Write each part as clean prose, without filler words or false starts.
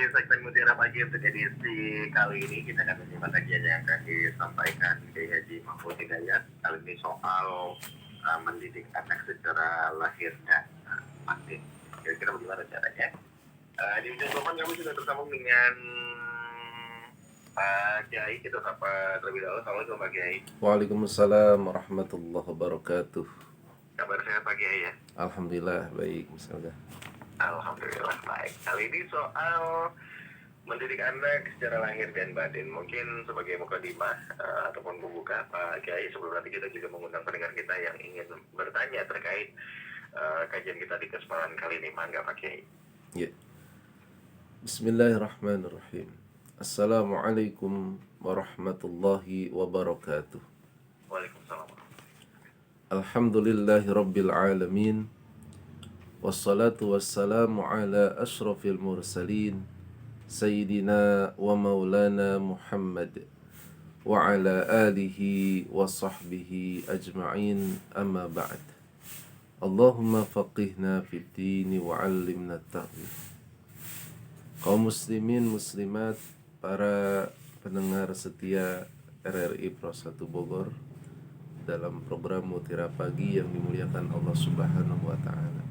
segmen Mutiara Pagi untuk edisi kali ini kita akan menyimak kajian yang akan disampaikan Kiai Haji Mahfud Hidayat. Kali ini soal mendidik anak secara lahir dan batin. Kira-kira bagaimana caranya? Di ujung telepon kami sudah tersambung dengan Pak Kiai. Kita sapa terlebih dahulu. Assalamualaikum Pak Kiai. Waalaikumsalam warahmatullahi wabarakatuh. Kabar sehat Pak Kiai ya? Alhamdulillah baik, misalnya. Alhamdulillah baik. Kali ini soal mendidik anak secara lahir dan batin. Mungkin sebagai mukadimah ataupun pembuka Pak Kiai, sebelum nanti kita juga mengundang pendengar kita yang ingin bertanya terkait kajian kita di kesempatan kali ini. Mangga Pak Kiai. Ya. Bismillahirrahmanirrahim. Assalamualaikum warahmatullahi wabarakatuh. Waalaikumsalam. Alhamdulillahi rabbil alamin. Wassalatu wassalamu ala ashrafil mursalin Sayyidina wa maulana Muhammad wa ala alihi wa sahbihi ajma'in, amma ba'd. Allahumma faqihna fid dini wa 'allimna at-ta'wil. Kaum muslimin muslimat, para pendengar setia RRI Pro 1 Bogor dalam program Mutiara Pagi yang dimuliakan Allah Subhanahu wa taala.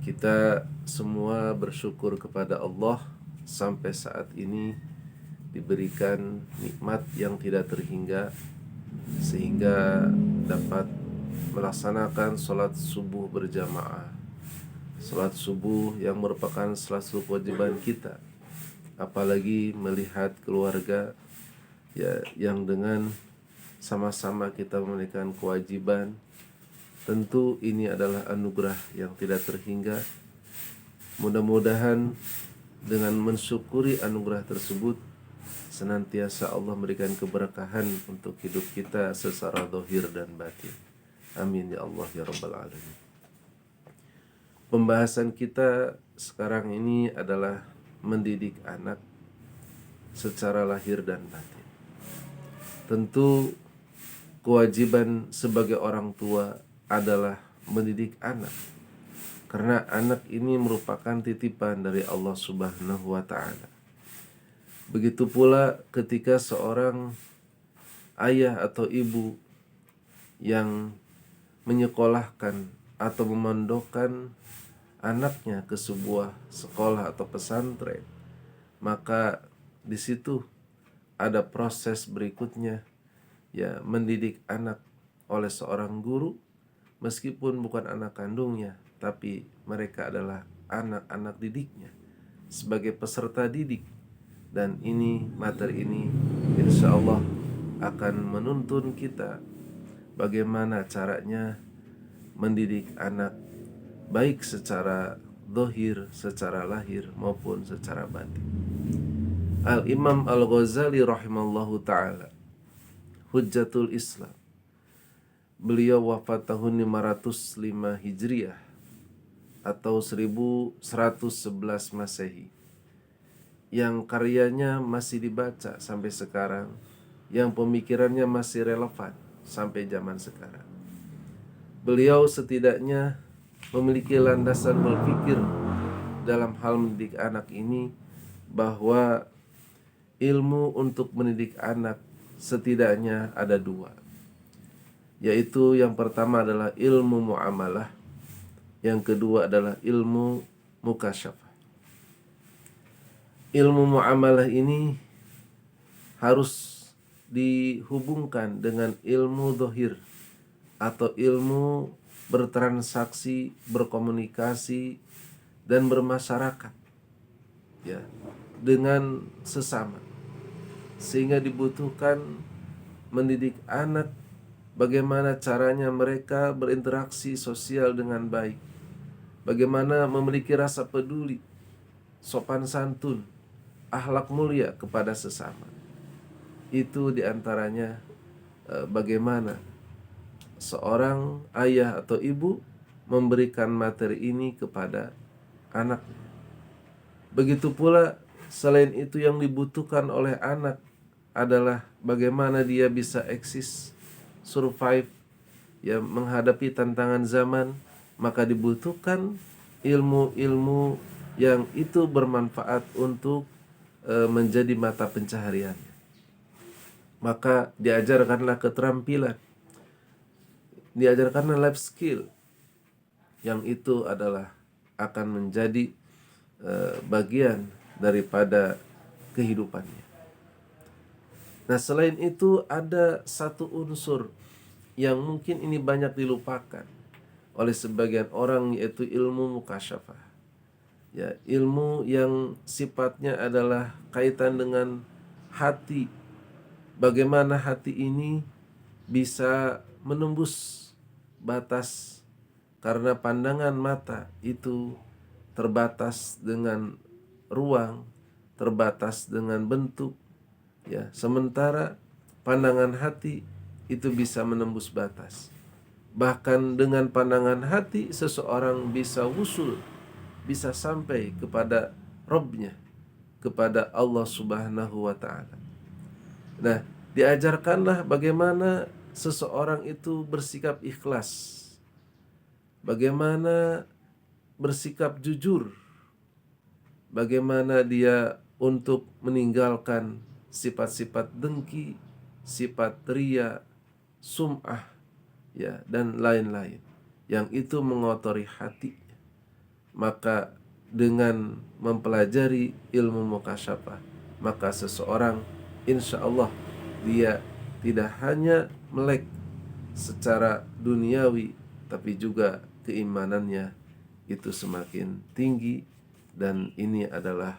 Kita semua bersyukur kepada Allah sampai saat ini diberikan nikmat yang tidak terhingga sehingga dapat melaksanakan sholat subuh berjamaah. Sholat subuh yang merupakan salah satu kewajiban kita, apalagi melihat keluarga ya yang dengan sama-sama kita menunaikan kewajiban. Tentu ini adalah anugerah yang tidak terhingga. Mudah-mudahan dengan mensyukuri anugerah tersebut senantiasa Allah memberikan keberkahan untuk hidup kita secara zahir dan batin. Amin ya Allah ya Rabbal Alamin. Pembahasan kita sekarang ini adalah mendidik anak secara lahir dan batin. Tentu kewajiban sebagai orang tua adalah mendidik anak, karena anak ini merupakan titipan dari Allah Subhanahu wa ta'ala. Begitu pula ketika seorang ayah atau ibu yang menyekolahkan atau memondokkan anaknya ke sebuah sekolah atau pesantren, maka di situ ada proses berikutnya, ya, mendidik anak oleh seorang guru, meskipun bukan anak kandungnya, tapi mereka adalah anak-anak didiknya sebagai peserta didik. Dan ini, materi ini insya Allah akan menuntun kita bagaimana caranya mendidik anak baik secara zahir, secara lahir maupun secara batin. Al-Imam Al-Ghazali rahimallahu ta'ala, Hujjatul Islam, beliau wafat tahun 505 Hijriah atau 1111 Masehi, yang karyanya masih dibaca sampai sekarang, yang pemikirannya masih relevan sampai zaman sekarang. Beliau setidaknya memiliki landasan berpikir dalam hal mendidik anak ini, bahwa ilmu untuk mendidik anak setidaknya ada dua, yaitu yang pertama adalah ilmu muamalah, yang kedua adalah ilmu mukasyafah. Ilmu muamalah ini harus dihubungkan dengan ilmu zahir atau ilmu bertransaksi, berkomunikasi dan bermasyarakat, ya, dengan sesama, sehingga dibutuhkan mendidik anak bagaimana caranya mereka berinteraksi sosial dengan baik, bagaimana memiliki rasa peduli, sopan santun, akhlak mulia kepada sesama. Itu diantaranya bagaimana seorang ayah atau ibu memberikan materi ini kepada anaknya. Begitu pula selain itu yang dibutuhkan oleh anak adalah bagaimana dia bisa eksis, survive, ya, menghadapi tantangan zaman. Maka dibutuhkan ilmu-ilmu yang itu bermanfaat untuk menjadi mata pencahariannya. Maka diajarkanlah keterampilan, diajarkanlah life skill, yang itu adalah akan menjadi bagian daripada kehidupannya. Nah, selain itu ada satu unsur yang mungkin ini banyak dilupakan oleh sebagian orang, yaitu ilmu mukasyafah. Ya, ilmu yang sifatnya adalah kaitan dengan hati. Bagaimana hati ini bisa menembus batas, karena pandangan mata itu terbatas dengan ruang, terbatas dengan bentuk, ya. Sementara pandangan hati itu bisa menembus batas. Bahkan dengan pandangan hati seseorang bisa wusul, bisa sampai kepada Rabbnya, kepada Allah Subhanahu wa ta'ala. Nah, diajarkanlah bagaimana seseorang itu bersikap ikhlas, bagaimana bersikap jujur, bagaimana dia untuk meninggalkan sifat-sifat dengki, sifat ria, sum'ah, ya, dan lain-lain yang itu mengotori hati. Maka dengan mempelajari ilmu mukasyafah, maka seseorang insya Allah dia tidak hanya melek secara duniawi, tapi juga keimanannya itu semakin tinggi, dan ini adalah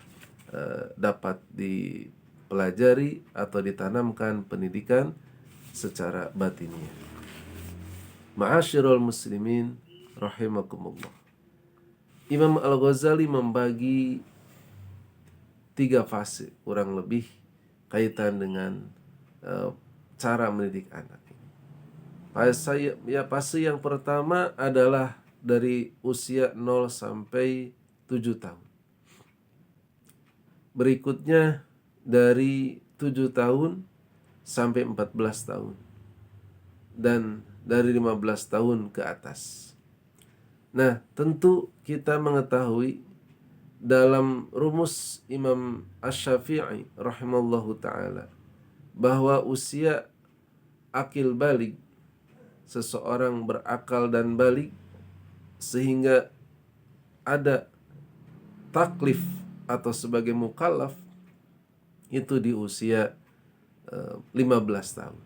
dapat dipelajari atau ditanamkan pendidikan secara batinnya. Ma'asyiral muslimin rahimakumullah. Imam Al-Ghazali membagi 3 fase kurang lebih kaitan dengan cara mendidik anak. Fase yang pertama adalah dari usia 0 sampai 7 tahun. Berikutnya dari 7 tahun sampai 14 tahun. Dan dari 15 tahun ke atas. Nah, tentu kita mengetahui dalam rumus Imam Asy-Syafi'i rahimallahu ta'ala bahwa usia akil balig, seseorang berakal dan balig sehingga ada taklif atau sebagai mukallaf, itu di usia 15 tahun.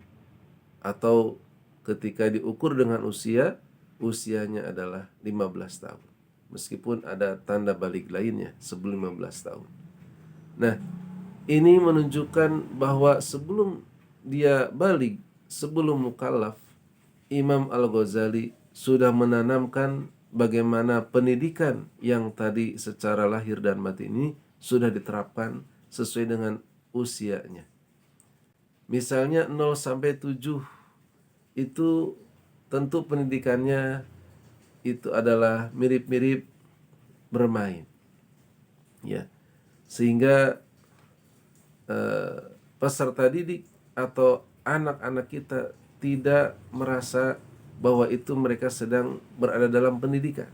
Atau ketika diukur dengan usianya adalah 15 tahun. Meskipun ada tanda balik lainnya sebelum 15 tahun. Nah, ini menunjukkan bahwa sebelum dia balik, sebelum mukallaf, Imam Al-Ghazali sudah menanamkan bagaimana pendidikan yang tadi secara lahir dan batin ini sudah diterapkan sesuai dengan usianya. Misalnya 0 sampai 7 itu tentu pendidikannya itu adalah mirip-mirip bermain, ya, sehingga peserta didik atau anak-anak kita tidak merasa bahwa itu mereka sedang berada dalam pendidikan,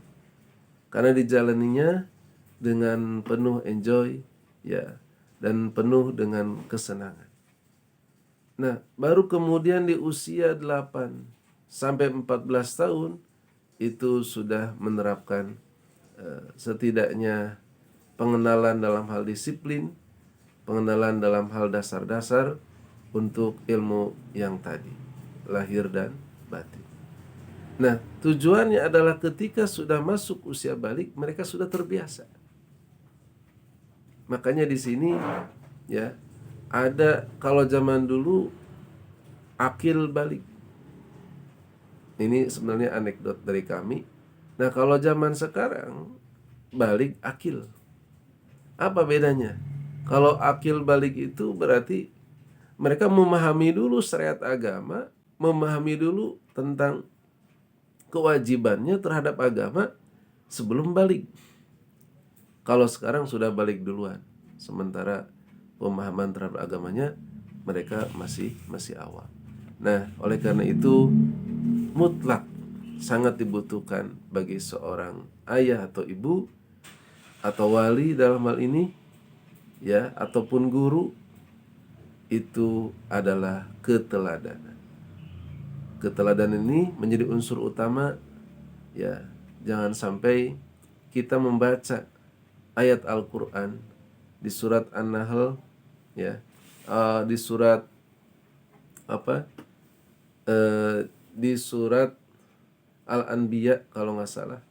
karena dijalaninya dengan penuh enjoy, ya, dan penuh dengan kesenangan. Nah, baru kemudian di usia 8 sampai 14 tahun itu sudah menerapkan setidaknya pengenalan dalam hal disiplin, pengenalan dalam hal dasar-dasar untuk ilmu yang tadi, lahir dan batin. Nah, tujuannya adalah ketika sudah masuk usia balik, mereka sudah terbiasa. Makanya di sini, ya, ada, kalau zaman dulu akil balik. Ini sebenarnya anekdot dari kami. Nah, kalau zaman sekarang balik akil. Apa bedanya? Kalau akil balik itu berarti mereka memahami dulu syariat agama, memahami dulu tentang kewajibannya terhadap agama sebelum balik. Kalau sekarang sudah balik duluan, sementara pemahaman terhadap agamanya mereka masih awam. Nah, oleh karena itu mutlak sangat dibutuhkan bagi seorang ayah atau ibu atau wali dalam hal ini, ya, ataupun guru, itu adalah keteladanan. Keteladanan ini menjadi unsur utama, ya. Jangan sampai kita membaca ayat Al-Quran di surat An-Nahl, ya, di surat apa, di surat Al-Anbiya kalau nggak salah,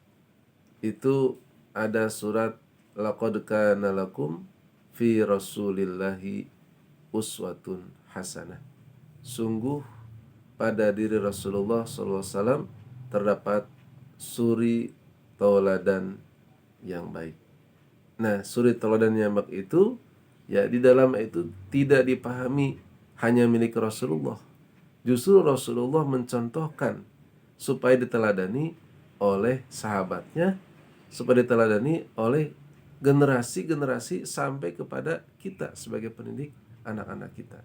itu ada surat laqad kana lakum fi rasulillahi uswatun hasanah. Sungguh pada diri Rasulullah SAW terdapat suri tauladan yang baik. Nah, suri tauladan yang baik itu, ya, di dalam itu tidak dipahami hanya milik Rasulullah. Justru Rasulullah mencontohkan supaya diteladani oleh sahabatnya, supaya diteladani oleh generasi-generasi sampai kepada kita sebagai pendidik anak-anak kita.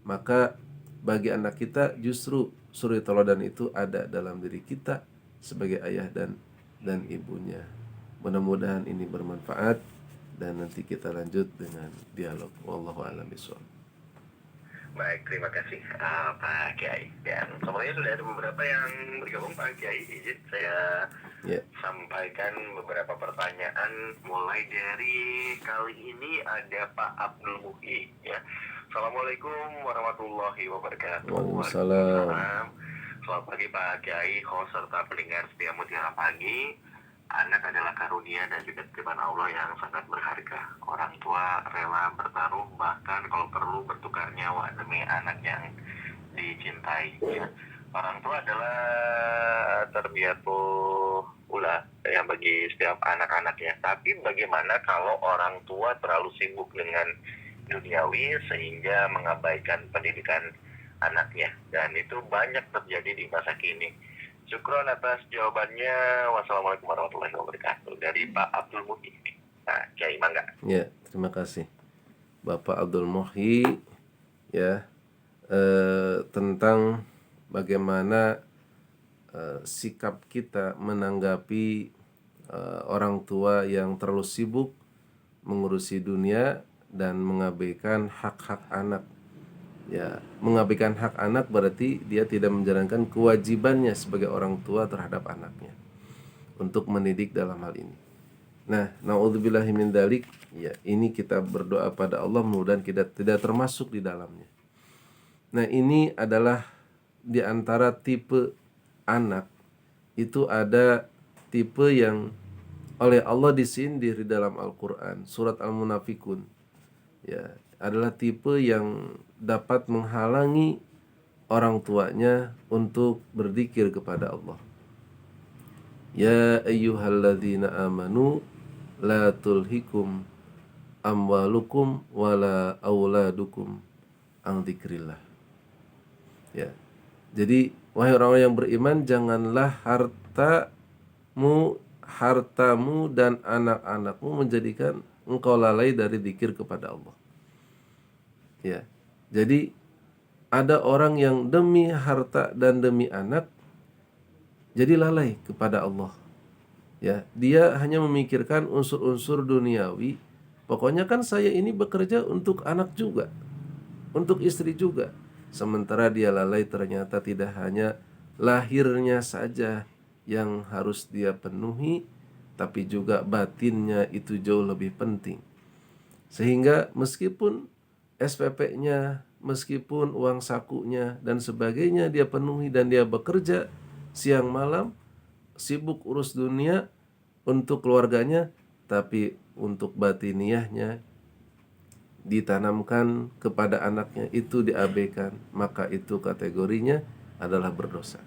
Maka bagi anak kita justru suri tauladan itu ada dalam diri kita sebagai ayah dan ibunya. Mudah-mudahan ini bermanfaat dan nanti kita lanjut dengan dialog. Wallahu a'lam bishawab. Baik, terima kasih Pak Kiai. Dan sepertinya sudah ada beberapa yang bergabung Pak Kiai. Izin saya sampaikan beberapa pertanyaan. Mulai dari kali ini ada Pak Abdul Muhi, ya. Assalamualaikum warahmatullahi wabarakatuh. Waalaikumsalam. Selamat pagi Pak Kiai, host serta pendengar setia Mutiara Pagi. Anak adalah karunia dan juga titipan Allah yang sangat berharga. Orang tua rela bertaruh, bahkan kalau perlu bertukar nyawa demi anak yang dicintai, ya. Orang tua adalah terbiatul ula, ya, bagi setiap anak-anaknya. Tapi bagaimana kalau orang tua terlalu sibuk dengan duniawi sehingga mengabaikan pendidikan anaknya? Dan itu banyak terjadi di masa kini. Syukron atas jawabannya. Wassalamualaikum warahmatullahi wabarakatuh. Dari Pak Abdul Muhi. Nah, Kiai Mangga. Ya, terima kasih Bapak Abdul Muhi, ya, tentang bagaimana sikap kita menanggapi orang tua yang terlalu sibuk mengurusi dunia dan mengabaikan hak-hak anak. Ya, mengabaikan hak anak berarti dia tidak menjalankan kewajibannya sebagai orang tua terhadap anaknya untuk mendidik dalam hal ini. Nah, naudzubillahi min dzalik, ya, ini kita berdoa pada Allah mudah-mudahan kita tidak termasuk di dalamnya. Nah, ini adalah di antara tipe anak, itu ada tipe yang oleh Allah disindir di dalam Al-Quran, surat Al-Munafikun, ya, adalah tipe yang dapat menghalangi orang tuanya untuk berzikir kepada Allah. Ya ayyuhalladzina amanu la tulhikum amwalukum wala auladukum an dzikrillah. Ya. Jadi wahai orang yang beriman, janganlah hartamu dan anak-anakmu menjadikan engkau lalai dari zikir kepada Allah. Ya. Jadi ada orang yang demi harta dan demi anak jadi lalai kepada Allah. Ya, dia hanya memikirkan unsur-unsur duniawi. Pokoknya kan saya ini bekerja untuk anak juga, untuk istri juga. Sementara dia lalai ternyata tidak hanya lahirnya saja yang harus dia penuhi, tapi juga batinnya itu jauh lebih penting. Sehingga meskipun SPP-nya, meskipun uang sakunya dan sebagainya dia penuhi dan dia bekerja siang malam, sibuk urus dunia untuk keluarganya, tapi untuk batiniahnya ditanamkan kepada anaknya itu diabaikan, maka itu kategorinya adalah berdosa.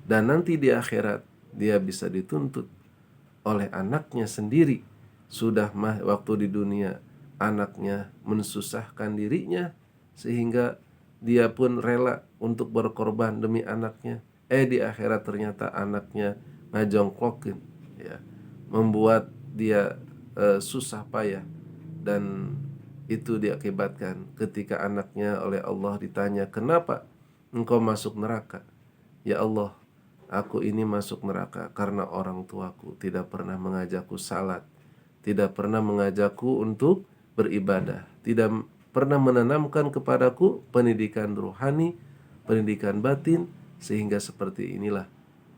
Dan nanti di akhirat dia bisa dituntut oleh anaknya sendiri. Sudah waktu di dunia anaknya mensusahkan dirinya sehingga dia pun rela untuk berkorban demi anaknya. Di akhirat ternyata anaknya ngajongklokin, ya, membuat dia susah payah, dan itu diakibatkan ketika anaknya oleh Allah ditanya, kenapa engkau masuk neraka? Ya Allah, aku ini masuk neraka karena orang tuaku tidak pernah mengajakku salat, tidak pernah mengajakku untuk beribadah, tidak pernah menanamkan kepadaku pendidikan rohani, pendidikan batin, sehingga seperti inilah.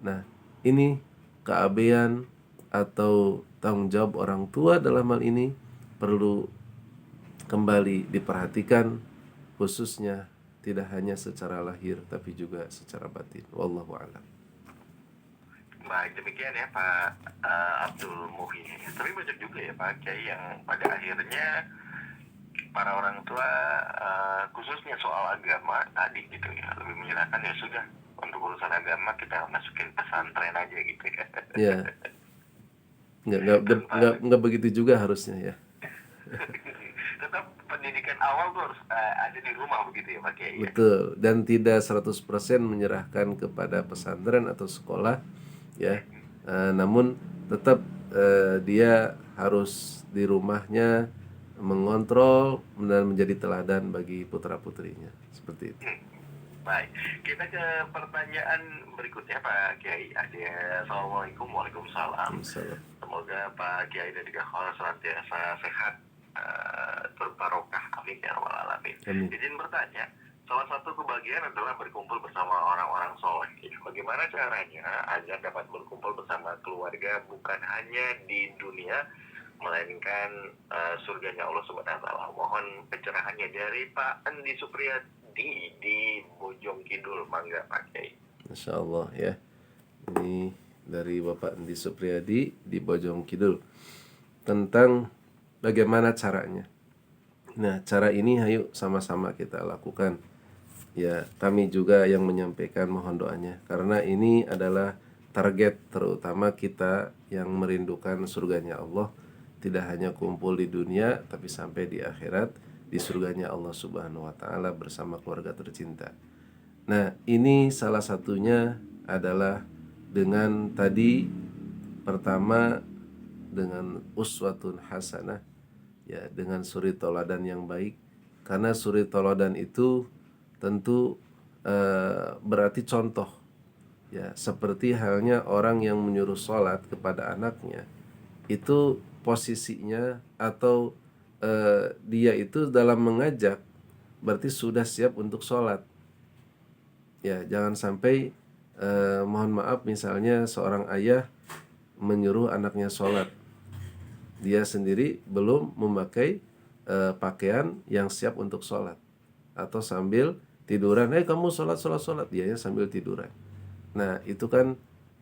Nah, ini keabeyan atau tanggung jawab orang tua dalam hal ini perlu kembali diperhatikan, khususnya tidak hanya secara lahir tapi juga secara batin. Wallahu a'lam. Baik, demikian ya Pak Abdul Muhyi. Tapi banyak juga ya Pak Kiai yang pada akhirnya para orang tua khususnya soal agama tadi gitu ya, lebih menyerahkan ya sudah, untuk urusan agama kita masukin pesantren aja gitu ya. Ya, nggak begitu juga harusnya ya. Tetap pendidikan awal tuh harus ada di rumah begitu ya Pak Kiai ya. Betul, dan tidak 100% menyerahkan kepada pesantren atau sekolah ya. Namun tetap dia harus di rumahnya mengontrol dan menjadi teladan bagi putra-putrinya. Seperti itu. Baik, kita ke pertanyaan berikutnya Pak Kiai. Ada Assalamualaikum, Waalaikumsalam. Misalnya. Semoga Pak Kiai dan juga khawas senantiasa sehat, berbarokah, amin ya rabbal alamin. Amin. Izin bertanya, salah satu kebahagiaan adalah berkumpul bersama orang-orang soleh. Bagaimana caranya agar dapat berkumpul bersama keluarga bukan hanya di dunia, melainkan surganya Allah Subhanahu wa taala? Mohon pencerahannya dari Pak Andi Supriyadi di Bojong Kidul, mangga Pak Kiai. Masya Allah ya. Ini dari Bapak Andi Supriyadi di Bojong Kidul tentang bagaimana caranya. Nah, cara ini ayo sama-sama kita lakukan. Ya, kami juga yang menyampaikan mohon doanya karena ini adalah target terutama kita yang merindukan surganya Allah, tidak hanya kumpul di dunia tapi sampai di akhirat di surganya Allah Subhanahu wa taala bersama keluarga tercinta. Nah, ini salah satunya adalah dengan tadi pertama dengan uswatun hasanah ya, dengan suri toladan yang baik, karena suri toladan itu tentu berarti contoh ya, seperti halnya orang yang menyuruh sholat kepada anaknya itu posisinya atau dia itu dalam mengajak berarti sudah siap untuk sholat ya. Jangan sampai mohon maaf misalnya seorang ayah menyuruh anaknya sholat, dia sendiri belum memakai pakaian yang siap untuk sholat, atau sambil tiduran, kamu sholat, dia sambil tiduran. Nah itu kan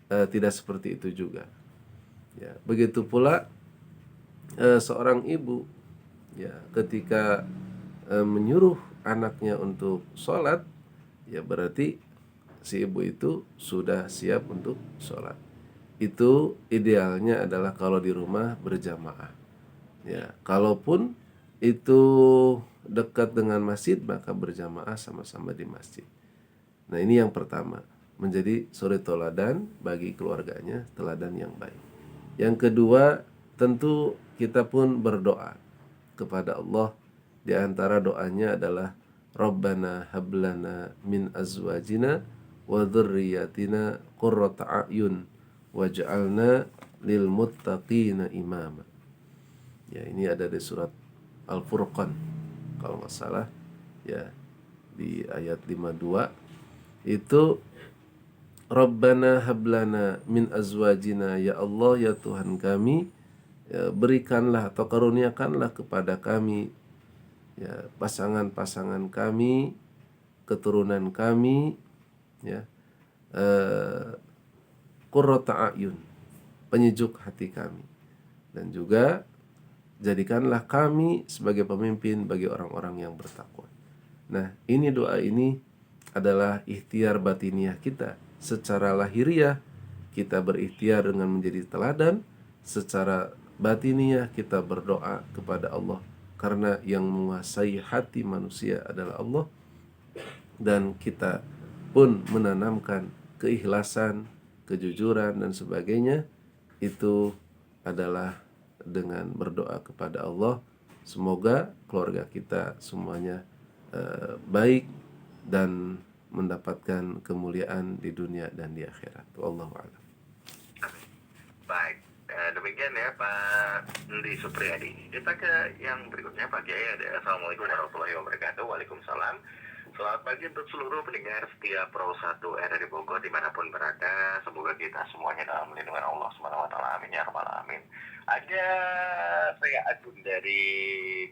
tidak seperti itu juga ya. Begitu pula seorang ibu ya, ketika menyuruh anaknya untuk sholat ya berarti si ibu itu sudah siap untuk sholat. Itu idealnya adalah kalau di rumah berjamaah ya. Kalaupun itu dekat dengan masjid maka berjamaah sama-sama di masjid. Nah ini yang pertama, menjadi suri teladan bagi keluarganya, teladan yang baik. Yang kedua, tentu kita pun berdoa kepada Allah. Di antara doanya adalah Rabbana hablana min azwajina wa dzurriyyatina qurrata a'yun waj'alna lil muttaqina imama. Ya, ini ada di surat Al-Furqan kalau nggak salah ya, di ayat 52 itu Rabbana hablana min azwajina, ya Allah ya Tuhan kami ya, berikanlah atau karuniakanlah kepada kami ya pasangan-pasangan kami, keturunan kami ya, qurrata a'yun, penyejuk hati kami, dan juga jadikanlah kami sebagai pemimpin bagi orang-orang yang bertakwa. Nah ini doa ini adalah ikhtiar batiniah kita. Secara lahiriah kita berikhtiar dengan menjadi teladan, secara batiniah kita berdoa kepada Allah, karena yang menguasai hati manusia adalah Allah. Dan kita pun menanamkan keikhlasan, kejujuran dan sebagainya, itu adalah dengan berdoa kepada Allah. Semoga keluarga kita semuanya baik dan mendapatkan kemuliaan di dunia dan di akhirat. Wallahu a'lam. Baik, Demikian ya Pak Ndi Supriyadi. Kita ke yang berikutnya Pak Kiai. Assalamualaikum warahmatullahi wabarakatuh. Waalaikumsalam. Selamat pagi untuk seluruh pendengar setiap Pro 1 RRI Bogor dimanapun berada. Semoga kita semuanya dalam lindungan Allah SWT. Amin ya rabbal alamin. Ada saya Agung dari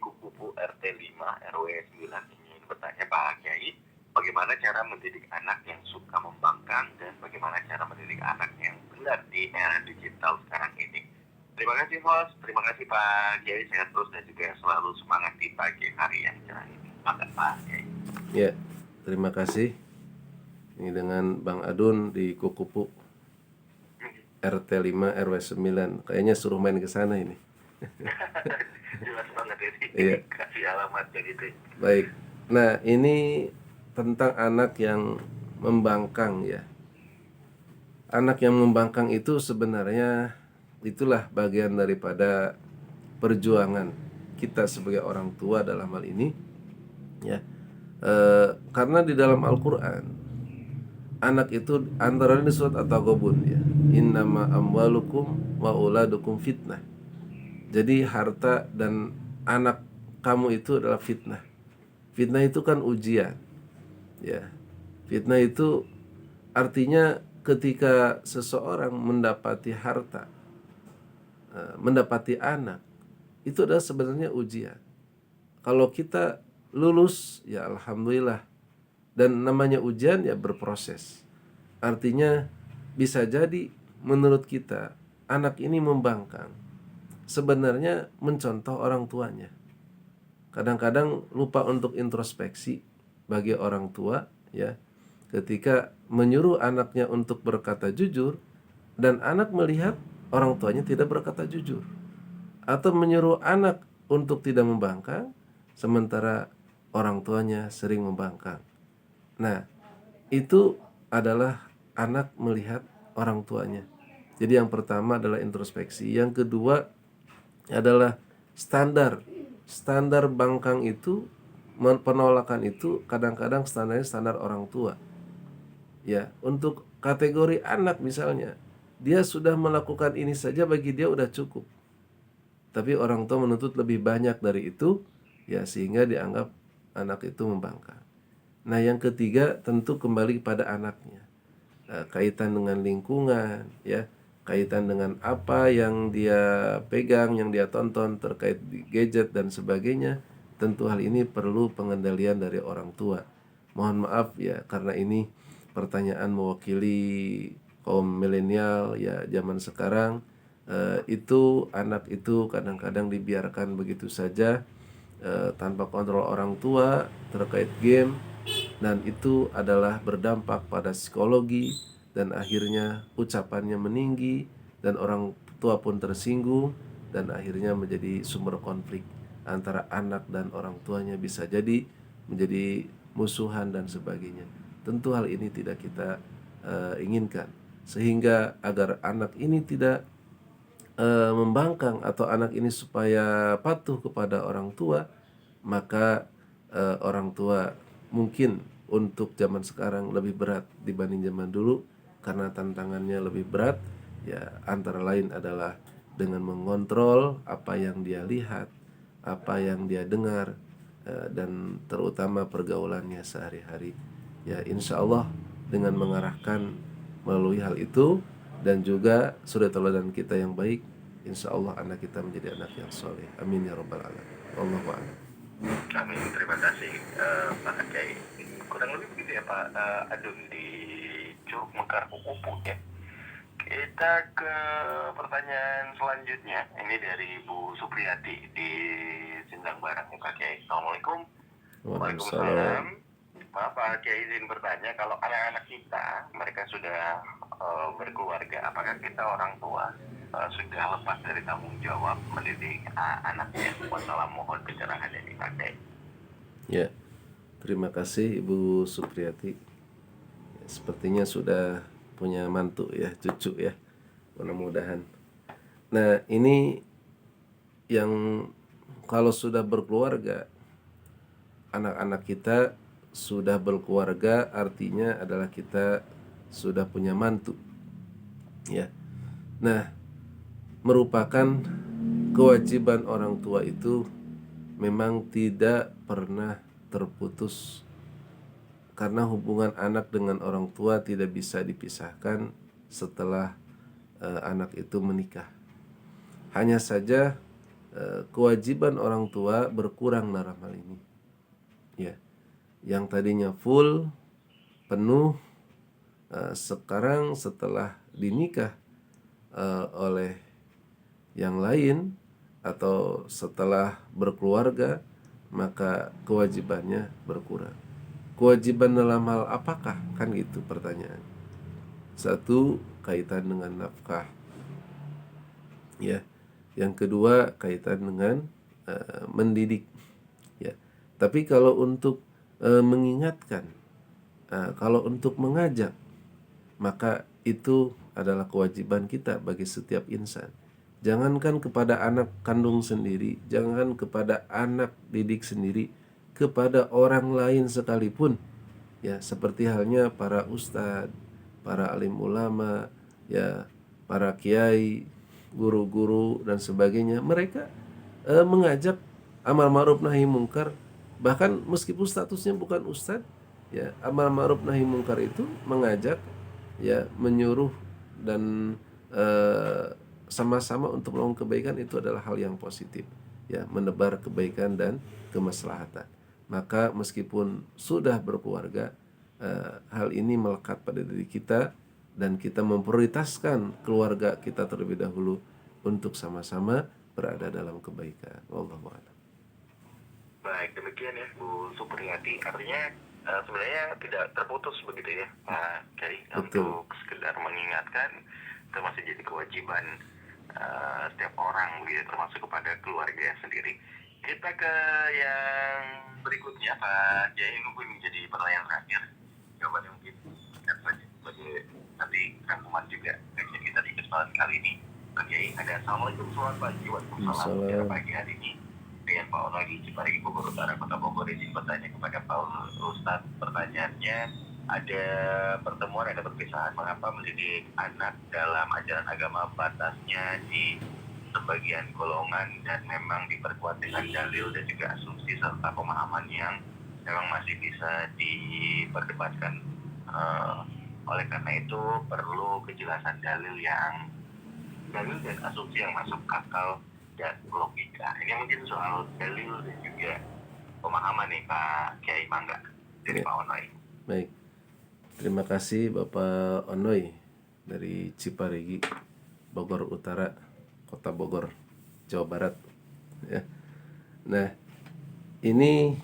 Kukupu RT 5 RW 9 ingin bertanya Pak Kiai, bagaimana cara mendidik anak yang suka membangkang dan bagaimana cara mendidik anak yang benar di era digital sekarang ini. Terima kasih host, terima kasih Pak Kiai, sehat terus dan juga selalu semangat di pagi hari yang cerah ini. Maka Pak Kiai. Ya, terima kasih. Ini dengan Bang Adun di Kukupu RT 5 RW 9. Kayaknya suruh main ke sana ini. Jelas banget ini. Iya. Kasih alamatnya gitu. Baik. Nah, ini tentang anak yang membangkang ya. Anak yang membangkang itu sebenarnya itulah bagian daripada perjuangan kita sebagai orang tua dalam hal ini ya. Karena di dalam Al-Quran anak itu antara lain di surat At-Taghabun ya, innama amwalukum wa uladukum fitnah. Jadi harta dan anak kamu itu adalah fitnah. Fitnah itu kan ujian ya. Fitnah itu artinya ketika seseorang mendapati harta, mendapati anak, itu adalah sebenarnya ujian. Kalau kita lulus ya alhamdulillah, dan namanya ujian ya berproses. Artinya bisa jadi menurut kita anak ini membangkang sebenarnya mencontoh orang tuanya. Kadang-kadang lupa untuk introspeksi bagi orang tua ya, ketika menyuruh anaknya untuk berkata jujur dan anak melihat orang tuanya tidak berkata jujur, atau menyuruh anak untuk tidak membangkang sementara orang tuanya sering membangkang. Nah, itu adalah anak melihat orang tuanya. Jadi yang pertama adalah introspeksi. Yang kedua adalah standar. Standar bangkang itu, penolakan itu kadang-kadang standarnya standar orang tua. Ya, untuk kategori anak misalnya, dia sudah melakukan ini saja bagi dia udah cukup. Tapi orang tua menuntut lebih banyak dari itu, ya sehingga dianggap anak itu membangkang. Nah, yang ketiga tentu kembali pada anaknya. Kaitan dengan lingkungan, ya, kaitan dengan apa yang dia pegang, yang dia tonton terkait gadget dan sebagainya. Tentu hal ini perlu pengendalian dari orang tua. Mohon maaf ya, karena ini pertanyaan mewakili kaum milenial ya zaman sekarang. Itu anak itu kadang-kadang dibiarkan begitu saja tanpa kontrol orang tua terkait game, dan itu adalah berdampak pada psikologi dan akhirnya ucapannya meninggi dan orang tua pun tersinggung dan akhirnya menjadi sumber konflik antara anak dan orang tuanya, bisa jadi menjadi musuhan dan sebagainya. Tentu hal ini tidak kita inginkan, sehingga agar anak ini tidak membangkang atau anak ini supaya patuh kepada orang tua, maka orang tua mungkin untuk zaman sekarang lebih berat dibanding zaman dulu karena tantangannya lebih berat ya, antara lain adalah dengan mengontrol apa yang dia lihat, apa yang dia dengar, dan terutama pergaulannya sehari-hari. Ya, insya Allah dengan mengarahkan melalui hal itu dan juga suri teladan kita yang baik, insya Allah anak kita menjadi anak yang soleh. Amin ya rabbal alamin. Wallahu a'lam. Amin, terima kasih Pak Kiai. Kurang lebih begitu ya Pak Adun di Curug Mekar Kukupu ya. Kita ke pertanyaan selanjutnya. Ini dari Ibu Supriyati di Sindang Barang ya Pak Kiai. Assalamualaikum. Waalaikumsalam. Pak Kiai izin bertanya, kalau anak-anak kita mereka sudah berkeluarga, apakah kita orang tua sudah lepas dari tanggung jawab mendidik anaknya? Wassalam, mohon pencerahan yang dipakai. Ya, terima kasih Ibu Supriyati. Ya, sepertinya sudah punya mantu ya, cucu ya, mudah-mudahan. Nah, ini yang kalau sudah berkeluarga, anak-anak kita sudah berkeluarga artinya adalah kita sudah punya mantu ya. Nah, merupakan kewajiban orang tua itu memang tidak pernah terputus, karena hubungan anak dengan orang tua tidak bisa dipisahkan setelah anak itu menikah. Hanya saja kewajiban orang tua berkurang dalam hal ini. Ya, yang tadinya full penuh, sekarang setelah dinikah oleh yang lain atau setelah berkeluarga, maka kewajibannya berkurang. Kewajiban dalam hal apakah? Kan gitu pertanyaan. Satu, kaitan dengan nafkah. Ya. Yang kedua, kaitan dengan mendidik. Ya. Tapi kalau untuk mengingatkan, kalau untuk mengajak, maka itu adalah kewajiban kita bagi setiap insan. Jangankan kepada anak kandung sendiri, jangan kepada anak didik sendiri, kepada orang lain sekalipun. Ya, seperti halnya para ustadz, para alim ulama, ya, para kiai, guru-guru dan sebagainya. Mereka mengajak amar ma'ruf nahi mungkar, bahkan meskipun statusnya bukan ustadz, ya, amar ma'ruf nahi mungkar itu mengajak, ya, menyuruh dan sama-sama untuk melakukan kebaikan, itu adalah hal yang positif, ya, menebar kebaikan dan kemaslahatan. Maka meskipun sudah berkeluarga, hal ini melekat pada diri kita dan kita memprioritaskan keluarga kita terlebih dahulu untuk sama-sama berada dalam kebaikan. Wallahu a'lam. Baik, demikian ya Bu Supriyati. Artinya sebenarnya tidak terputus begitu ya Pak Kiai, Betul. untuk sekedar mengingatkan, itu masih jadi kewajiban setiap orang begitu, termasuk kepada keluarga sendiri. Kita ke yang berikutnya Pak Kiai, ini mungkin menjadi pertanyaan terakhir, jawabannya mungkin singkat saja sebagai nanti rangkuman juga kajian kita di kesempatan kali ini. Pak Kiai, ada assalamualaikum, selamat pagi, waalaikumsalam, pada pagi hari ini dengan Pak Ono di Ciparigi, Bogor Utara, Kota Bogor. Izin bertanya kepada Pak Ustadz. Pertanyaannya, ada pertemuan, ada perpisahan, mengapa mendidik anak dalam ajaran agama batasnya di sebagian golongan dan memang diperkuat dengan dalil dan juga asumsi serta pemahaman yang memang masih bisa diperdebatkan. Oleh karena itu perlu kejelasan dalil dan asumsi yang masuk akal dan logika. Ini mungkin soal dalil dan juga pemahaman nih Pak Kiai, Mangga dari Pak Onoy. Baik, terima kasih Bapak Onoy dari Ciparigi, Bogor Utara, Kota Bogor, Jawa Barat. Ya. Nah, ini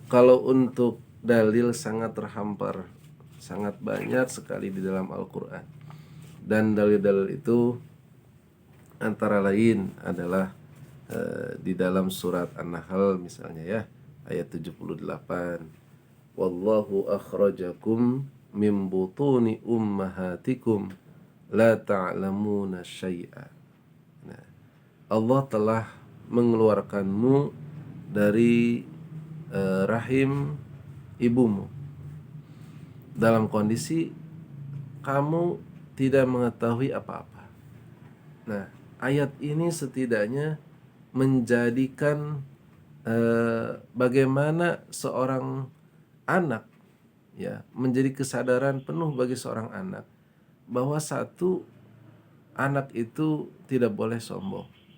kalau untuk dalil sangat terhampar, sangat banyak sekali di dalam Al-Quran. Dan dalil-dalil itu antara lain adalah di dalam surat An-Nahl misalnya, ya, ayat 78. Wallahu akhrajakum min butuni ummahatikum la ta'lamuna syai'a. Nah, Allah telah mengeluarkanmu dari rahim ibumu dalam kondisi kamu tidak mengetahui apa-apa. Nah, ayat ini setidaknya menjadikan bagaimana seorang anak, ya, menjadi kesadaran penuh bagi seorang anak bahwa satu, anak itu tidak boleh sombong.